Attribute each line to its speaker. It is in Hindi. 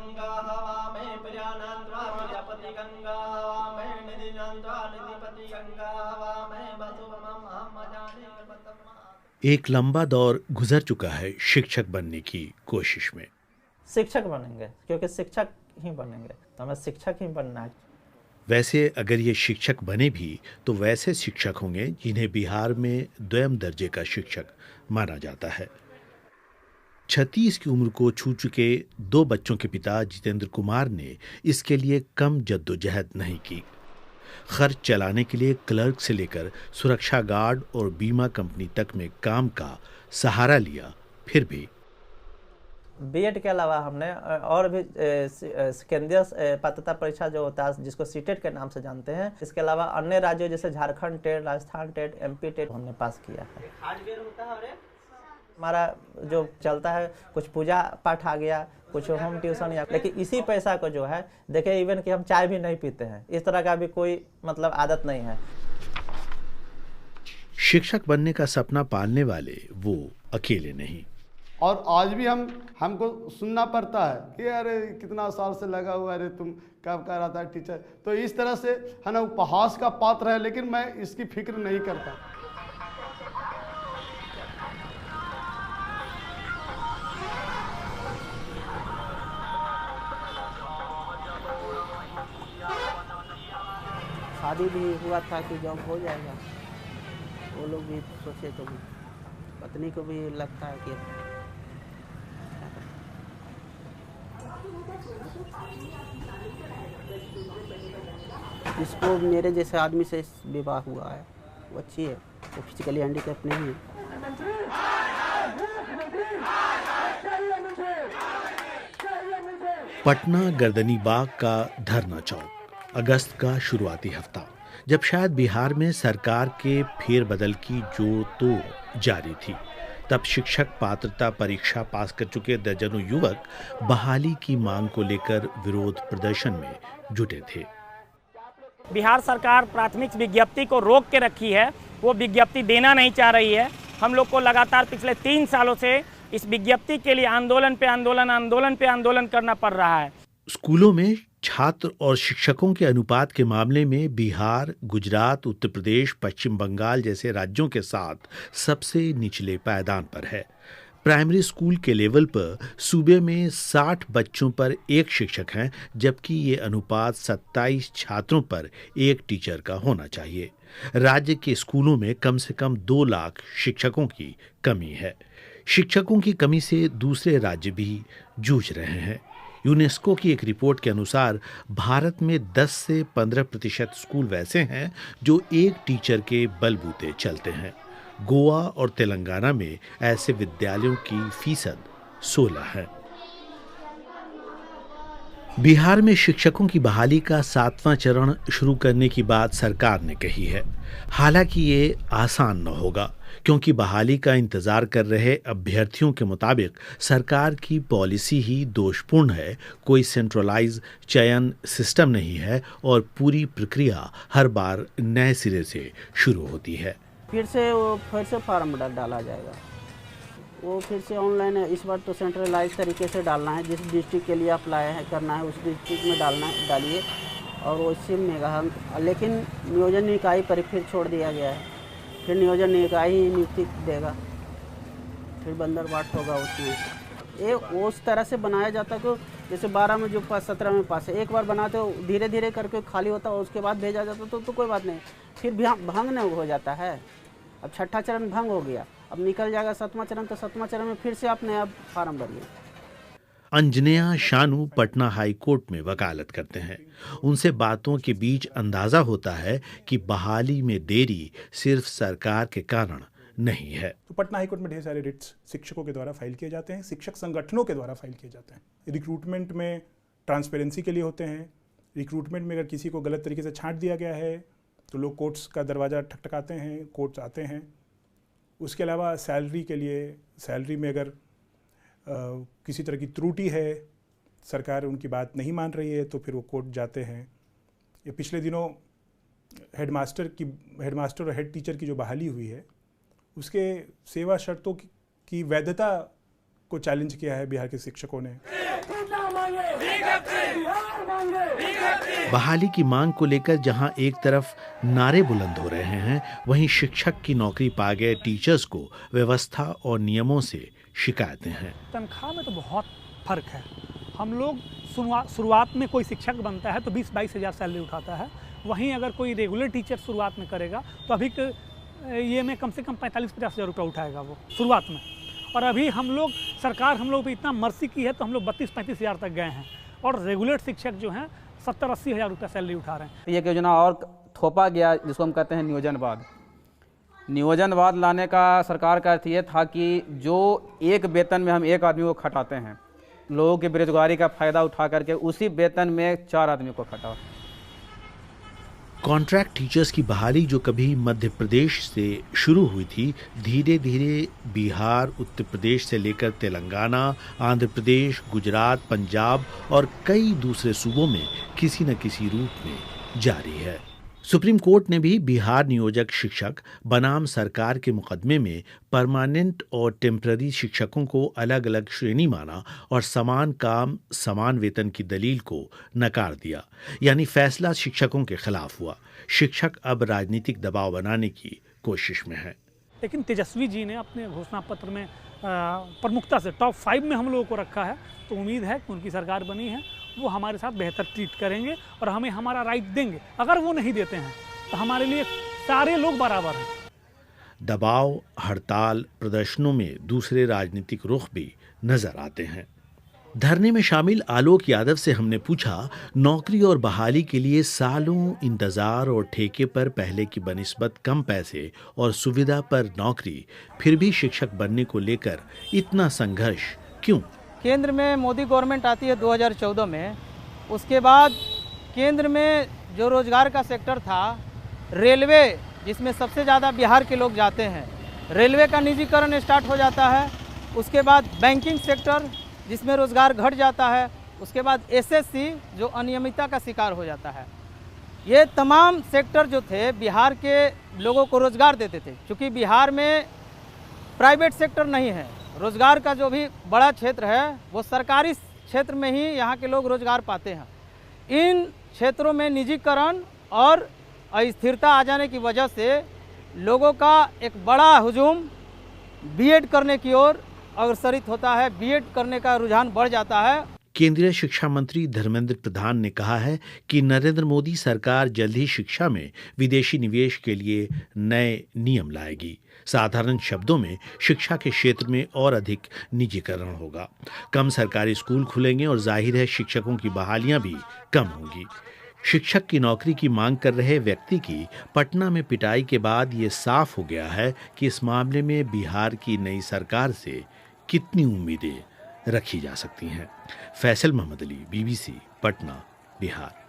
Speaker 1: गंगा हवामहे प्रियानांत्रा प्रजापति गंगा हवामहे निधिनांत्रा निधिपति गंगा हवामहे वसुमम हम जाने।
Speaker 2: एक लंबा दौर गुजर चुका है शिक्षक बनने की कोशिश में।
Speaker 3: शिक्षक बनेंगे क्योंकि शिक्षक ही बनेंगे, तो हमें शिक्षक ही बनना है।
Speaker 2: वैसे अगर ये शिक्षक बने भी तो वैसे शिक्षक होंगे जिन्हें बिहार में द्वितीय दर्जे का शिक्षक माना जाता है। 36 की उम्र को छू चुके 2 बच्चों के पिता जितेंद्र कुमार ने इसके लिए कम जद्दोजहद नहीं की। खर्च चलाने के लिए क्लर्क से लेकर सुरक्षा गार्ड और बीमा कंपनी तक में काम का सहारा लिया। फिर भी
Speaker 3: बीएड के अलावा हमने और भी केंद्रीय पात्रता परीक्षा जो होता है जिसको सीटेट के नाम से जानते हैं, इसके अलावा अन्य राज्यों जैसे Jharkhand TET, Rajasthan TET, MP TET हमने पास किया है। हमारा जो चलता है कुछ पूजा पाठ आ गया, कुछ होम ट्यूशन या, लेकिन इसी पैसा को जो है देखिए इवन कि हम चाय भी नहीं पीते हैं, इस तरह का भी कोई मतलब आदत नहीं है।
Speaker 2: शिक्षक बनने का सपना पालने वाले वो अकेले नहीं।
Speaker 4: और आज भी हमको सुनना पड़ता है कि अरे कितना साल से लगा हुआ, अरे तुम कब कर रहा था टीचर। तो इस तरह से है ना उपहास का पात्र है, लेकिन मैं इसकी फिक्र नहीं करता।
Speaker 5: शादी भी हुआ था कि जब हो जाएगा, वो लोग भी सोचे तो पत्नी को भी लगता है कि जिसको मेरे जैसे आदमी से विवाह हुआ है वो अच्छी है, वो फिजिकली हैंडीकैप नहीं है।
Speaker 2: पटना गर्दनी बाग का धरना चौक, अगस्त का शुरुआती हफ्ता, जब शायद बिहार में सरकार के फेरबदल की जोड़ तोड़ जारी थी, तब शिक्षक पात्रता परीक्षा पास कर चुके दर्जनों युवक बहाली की मांग को लेकर विरोध प्रदर्शन में जुटे थे।
Speaker 6: बिहार सरकार प्राथमिक विज्ञप्ति को रोक के रखी है, वो विज्ञप्ति देना नहीं चाह रही है। हम लोग को लगातार पिछले 3 सालों से इस विज्ञप्ति के लिए आंदोलन पे आंदोलन करना पड़ रहा है।
Speaker 2: स्कूलों में छात्र और शिक्षकों के अनुपात के मामले में बिहार, गुजरात, उत्तर प्रदेश, पश्चिम बंगाल जैसे राज्यों के साथ सबसे निचले पायदान पर है। प्राइमरी स्कूल के लेवल पर सूबे में 60 बच्चों पर 1 शिक्षक हैं, जबकि ये अनुपात 27 छात्रों पर 1 टीचर का होना चाहिए। राज्य के स्कूलों में कम से कम 2 लाख शिक्षकों की कमी है। शिक्षकों की कमी से दूसरे राज्य भी जूझ रहे हैं। यूनेस्को की एक रिपोर्ट के अनुसार भारत में 10 से 15% स्कूल वैसे हैं जो 1 टीचर के बलबूते चलते हैं। गोवा और तेलंगाना में ऐसे विद्यालयों की फीसद 16 है। बिहार में शिक्षकों की बहाली का 7वां चरण शुरू करने की बात सरकार ने कही है। हालांकि ये आसान न होगा, क्योंकि बहाली का इंतजार कर रहे अभ्यर्थियों के मुताबिक सरकार की पॉलिसी ही दोषपूर्ण है। कोई सेंट्रलाइज चयन सिस्टम नहीं है और पूरी प्रक्रिया हर बार नए सिरे से शुरू होती है।
Speaker 5: फिर से फार्म डाला जाएगा, वो फिर से ऑनलाइन है। इस बार तो सेंट्रलाइज तरीके से डालना है, जिस डिस्ट्रिक्ट के लिए अप्लाई करना है उस डिस्ट्रिक्ट में डालिए और उसी में। लेकिन नियोजन निकाय पर फिर छोड़ दिया गया है, फिर नियोजन निकाय ही नियुक्ति देगा, फिर बंदरबाट होगा उसमें। ये उस तरह से बनाया जाता है कि जैसे 12 में जो 17 में पास है, एक बार बनाते हो धीरे धीरे करके खाली होता है, उसके बाद भेजा जाता तो कोई बात नहीं। फिर भंग नहीं हो जाता है। अब 6ठा चरण भंग हो गया, अब निकल जाएगा 7वां चरण, तो 7वां चरण में फिर से आप नया फार्म भरिए।
Speaker 2: अंजनेया शानू पटना हाई कोर्ट में वकालत करते हैं। उनसे बातों के बीच अंदाजा होता है कि बहाली में देरी सिर्फ सरकार के कारण नहीं है।
Speaker 7: तो पटना हाई कोर्ट में ढेर सारे रिट्स शिक्षकों के द्वारा फाइल किए जाते हैं, शिक्षक संगठनों के द्वारा फाइल किए जाते हैं। रिक्रूटमेंट में ट्रांसपेरेंसी के लिए होते हैं। रिक्रूटमेंट में अगर किसी को गलत तरीके से छांट दिया गया है तो लोग कोर्ट्स का दरवाज़ा ठकठकाते हैं, कोर्ट्स आते हैं। उसके अलावा सैलरी के लिए, सैलरी में अगर किसी तरह की त्रुटि है, सरकार उनकी बात नहीं मान रही है, तो फिर वो कोर्ट जाते हैं। ये पिछले दिनों हेडमास्टर और हेड टीचर की जो बहाली हुई है, उसके सेवा शर्तों की वैधता को चैलेंज किया है बिहार के शिक्षकों ने।
Speaker 2: बहाली की मांग को लेकर जहां एक तरफ नारे बुलंद हो रहे हैं, वहीं शिक्षक की नौकरी पा गए टीचर्स को व्यवस्था और नियमों से शिकायतें हैं।
Speaker 8: तनख्वाह में तो बहुत फर्क है। हम लोग शुरुआत में कोई शिक्षक बनता है तो 20-22 हज़ार सैलरी उठाता है, वहीं अगर कोई रेगुलर टीचर शुरुआत में करेगा तो अभी ये में कम से कम 45-50 हज़ार रुपये उठाएगा वो शुरुआत में। और अभी हम लोग सरकार हम लोग पे इतना मर्सी की है तो हम लोग 32-35 हज़ार तक गए हैं और रेगुलर शिक्षक जो हैं 70-80 हज़ार रुपये सैलरी उठा रहे हैं।
Speaker 9: ये योजना और थोपा गया जिसको हम कहते हैं नियोजनवाद। नियोजनवाद लाने का सरकार का अर्थ ये था कि जो एक वेतन में हम एक आदमी को खटाते हैं, लोगों की बेरोजगारी का फायदा उठा करके उसी वेतन में 4 आदमी को खटाओ।
Speaker 2: कॉन्ट्रैक्ट टीचर्स की बहाली जो कभी मध्य प्रदेश से शुरू हुई थी, धीरे धीरे बिहार, उत्तर प्रदेश से लेकर तेलंगाना, आंध्र प्रदेश, गुजरात, पंजाब और कई दूसरे सूबों में किसी न किसी रूप में जारी है। सुप्रीम कोर्ट ने भी बिहार नियोजक शिक्षक बनाम सरकार के मुकदमे में परमानेंट और टेम्पररी शिक्षकों को अलग अलग श्रेणी माना और समान काम समान वेतन की दलील को नकार दिया, यानी फैसला शिक्षकों के खिलाफ हुआ। शिक्षक अब राजनीतिक दबाव बनाने की कोशिश में है।
Speaker 8: लेकिन तेजस्वी जी ने अपने घोषणा पत्र में प्रमुखता से टॉप 5 में हम लोगों को रखा है, तो उम्मीद है कि उनकी सरकार बनी है वो हमारे साथ बेहतर ट्रीट करेंगे और हमें हमारा राइट देंगे। अगर वो नहीं देते हैं तो हमारे लिए सारे लोग बराबर हैं।
Speaker 2: दबाव, हड़ताल, प्रदर्शनों में दूसरे राजनीतिक रुख भी नजर आते हैं। धरने में शामिल आलोक यादव से हमने पूछा, नौकरी और बहाली के लिए सालों इंतजार और ठेके पर पहले की बनिस्बत कम पैसे और सुविधा पर नौकरी, फिर भी शिक्षक बनने को लेकर इतना संघर्ष क्यों?
Speaker 10: केंद्र में मोदी गवर्नमेंट आती है 2014 में, उसके बाद केंद्र में जो रोजगार का सेक्टर था, रेलवे जिसमें सबसे ज़्यादा बिहार के लोग जाते हैं, रेलवे का निजीकरण स्टार्ट हो जाता है। उसके बाद बैंकिंग सेक्टर जिसमें रोजगार घट जाता है। उसके बाद एसएससी जो अनियमितता का शिकार हो जाता है। ये तमाम सेक्टर जो थे बिहार के लोगों को रोजगार देते थे। क्योंकि बिहार में प्राइवेट सेक्टर नहीं है, रोजगार का जो भी बड़ा क्षेत्र है वो सरकारी क्षेत्र में ही यहाँ के लोग रोजगार पाते हैं। इन क्षेत्रों में निजीकरण और अस्थिरता आ जाने की वजह से लोगों का एक बड़ा हुजूम बीएड करने की ओर अग्रसरित होता है, बीएड करने का रुझान बढ़ जाता है।
Speaker 2: केंद्रीय शिक्षा मंत्री धर्मेंद्र प्रधान ने कहा है कि नरेंद्र मोदी सरकार जल्द ही शिक्षा में विदेशी निवेश के लिए नए नियम लाएगी। साधारण शब्दों में शिक्षा के क्षेत्र में और अधिक निजीकरण होगा, कम सरकारी स्कूल खुलेंगे और जाहिर है शिक्षकों की बहालियां भी कम होंगी। शिक्षक की नौकरी की मांग कर रहे व्यक्ति की पटना में पिटाई के बाद ये साफ हो गया है कि इस मामले में बिहार की नई सरकार से कितनी उम्मीदें रखी जा सकती हैं। फैसल मोहम्मद अली, BBC, पटना, बिहार।